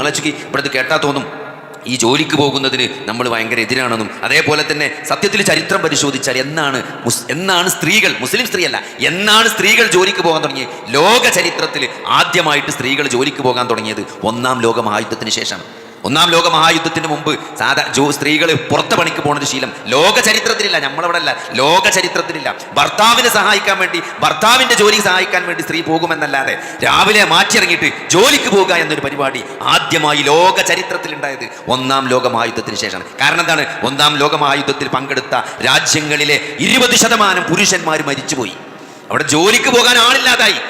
നിങ്ങളെ ഇവിടുത്തെ കേട്ടാൽ തോന്നും ഈ ജോലിക്ക് പോകുന്നതിന് നമ്മൾ ഭയങ്കര എതിരാണെന്നും. അതേപോലെ തന്നെ സത്യത്തിൽ ചരിത്രം പരിശോധിച്ചാൽ എന്നാണ് സ്ത്രീകൾ, മുസ്ലിം സ്ത്രീയല്ല, എന്നാണ് സ്ത്രീകൾ ജോലിക്ക് പോകാൻ തുടങ്ങിയത്? ലോക ചരിത്രത്തിൽ ആദ്യമായിട്ട് സ്ത്രീകൾ ജോലിക്ക് പോകാൻ തുടങ്ങിയത് ഒന്നാം ലോക മഹായുദ്ധത്തിന് ശേഷം. ഒന്നാം ലോക മഹായുദ്ധത്തിന് മുമ്പ് സ്ത്രീകൾ പുറത്തെ പണിക്ക് പോകുന്ന ശീലം ലോക ചരിത്രത്തിലില്ല. നമ്മളവിടെ അല്ല, ലോക ചരിത്രത്തിലില്ല. ഭർത്താവിനെ സഹായിക്കാൻ വേണ്ടി, ഭർത്താവിന്റെ ജോലി സഹായിക്കാൻ വേണ്ടി സ്ത്രീ പോകുമെന്നല്ലാതെ രാവിലെ മാറ്റിയിറങ്ങിയിട്ട് ജോലിക്ക് പോകുക എന്നൊരു പരിപാടി ആദ്യമായി ലോക ചരിത്രത്തിൽ ഉണ്ടായത് ഒന്നാം ലോക മഹായുദ്ധത്തിന് ശേഷമാണ്. കാരണം എന്താണ്? ഒന്നാം ലോക മഹായുദ്ധത്തിൽ പങ്കെടുത്ത രാജ്യങ്ങളിലെ 20% പുരുഷന്മാർ മരിച്ചുപോയി. അവിടെ ജോലിക്ക് പോകാൻ ആളില്ലാതായി,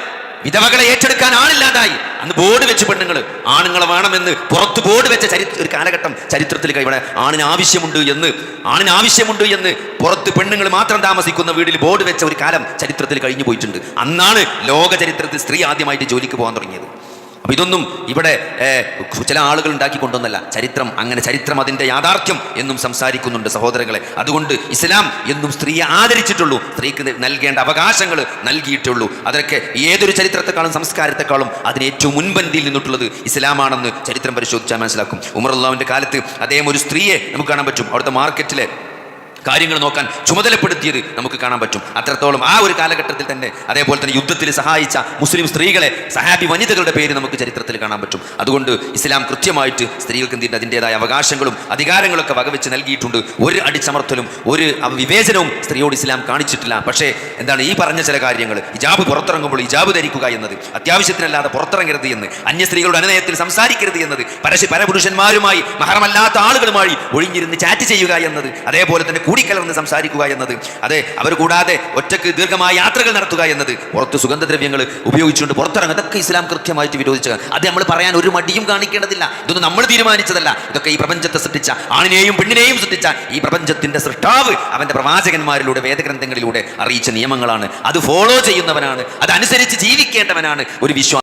വിധവകളെ ഏറ്റെടുക്കാൻ ആളില്ലാതായി. അന്ന് ബോർഡ് വെച്ച് പെണ്ണുങ്ങൾ ആണുങ്ങളെ വേണമെന്ന് പുറത്ത് ബോർഡ് വെച്ച ഒരു കാലഘട്ടം ചരിത്രത്തിൽ ഇവിടെ ആണിന് ആവശ്യമുണ്ട് എന്ന് പുറത്ത് പെണ്ണുങ്ങൾ മാത്രം താമസിക്കുന്ന വീട്ടിൽ ബോർഡ് വെച്ച ഒരു കാലം ചരിത്രത്തിൽ കഴിഞ്ഞു പോയിട്ടുണ്ട്. അന്നാണ് ലോക ചരിത്രത്തിൽ സ്ത്രീ ആദ്യമായിട്ട് ജോലിക്ക് പോകാൻ തുടങ്ങിയത്. അപ്പൊ ഇതൊന്നും ഇവിടെ ചില ആളുകൾ ഉണ്ടാക്കിക്കൊണ്ടൊന്നല്ല. ചരിത്രം അതിൻ്റെ യാഥാർത്ഥ്യം എന്നും സംസാരിക്കുന്നുണ്ട് സഹോദരങ്ങളെ. അതുകൊണ്ട് ഇസ്ലാം എന്നും സ്ത്രീയെ ആദരിച്ചിട്ടുള്ളൂ, സ്ത്രീക്ക് നൽകേണ്ട അവകാശങ്ങൾ നൽകിയിട്ടുള്ളൂ. അതൊക്കെ ഏതൊരു ചരിത്രത്തെക്കാളും സംസ്കാരത്തെക്കാളും അതിന് ഏറ്റവും മുൻപന്തിയിൽ നിന്നിട്ടുള്ളത് ഇസ്ലാമാണെന്ന് ചരിത്രം പരിശോധിച്ചാൽ മനസ്സിലാക്കും. ഉമർ റളിയല്ലാഹുവിന്റെ കാലത്ത് അദ്ദേഹം ഒരു സ്ത്രീയെ നമുക്ക് കാണാൻ പറ്റും, അവിടുത്തെ മാർക്കറ്റിലെ കാര്യങ്ങൾ നോക്കാൻ ചുമതലപ്പെടുത്തിയത് നമുക്ക് കാണാൻ പറ്റും. അത്രത്തോളം ആ ഒരു കാലഘട്ടത്തിൽ തന്നെ അതേപോലെ തന്നെ യുദ്ധത്തിൽ സഹായിച്ച മുസ്ലിം സ്ത്രീകളെ, സഹാബി വനിതകളുടെ പേര് നമുക്ക് ചരിത്രത്തിൽ കാണാൻ പറ്റും. അതുകൊണ്ട് ഇസ്ലാം കൃത്യമായിട്ട് സ്ത്രീകൾക്ക് എന്തിൻ്റെ അതിൻ്റെതായ അവകാശങ്ങളും അധികാരങ്ങളൊക്കെ വകവെച്ച് നൽകിയിട്ടുണ്ട്. ഒരു അടിച്ചമർത്തലും ഒരു വിവേചനവും സ്ത്രീയോട് ഇസ്ലാം കാണിച്ചിട്ടില്ല. പക്ഷേ എന്താണ് ഈ പറഞ്ഞ ചില കാര്യങ്ങൾ, ഹിജാബ് പുറത്തിറങ്ങുമ്പോൾ ഹിജാബ് ധരിക്കുക എന്നത്, അത്യാവശ്യത്തിനല്ലാതെ പുറത്തിറങ്ങരുത് എന്ന്, അന്യ സ്ത്രീകളുടെ അനുനയത്തിൽ സംസാരിക്കരുത് എന്നത്, പരപുരുഷന്മാരുമായി മഹറമല്ലാത്ത ആളുകളുമായി ഒഴിഞ്ഞിരുന്ന് ചാറ്റ് ചെയ്യുക എന്നത്, അതേപോലെ തന്നെ കൂടിക്കലർന്ന് സംസാരിക്കുക എന്നത്, അതെ അവർ കൂടാതെ ഒറ്റക്ക് ദീർഘമായ യാത്രകൾ നടത്തുക എന്നത്, പുറത്ത് സുഗന്ധദ്രവ്യങ്ങൾ ഉപയോഗിച്ചുകൊണ്ട് പുറത്തിറങ്ങുക, ഇതൊക്കെ ഇസ്ലാം കൃത്യമായിട്ട് വിരോധിച്ചത്. അത് നമ്മൾ പറയാൻ ഒരു മടിയും കാണിക്കേണ്ടതില്ല. ഇതൊന്നും നമ്മൾ തീരുമാനിച്ചതല്ല. ഇതൊക്കെ ഈ പ്രപഞ്ചത്തെ സൃഷ്ടിച്ച, ആണിനെയും പെണ്ണിനെയും സൃഷ്ടിച്ച ഈ പ്രപഞ്ചത്തിന്റെ സൃഷ്ടാവ് അവന്റെ പ്രവാചകന്മാരിലൂടെ വേദഗ്രന്ഥങ്ങളിലൂടെ അറിയിച്ച നിയമങ്ങളാണ്. അത് ഫോളോ ചെയ്യുന്നവനാണ്, അതനുസരിച്ച് ജീവിക്കേണ്ടവനാണ് ഒരു വിശ്വാസം.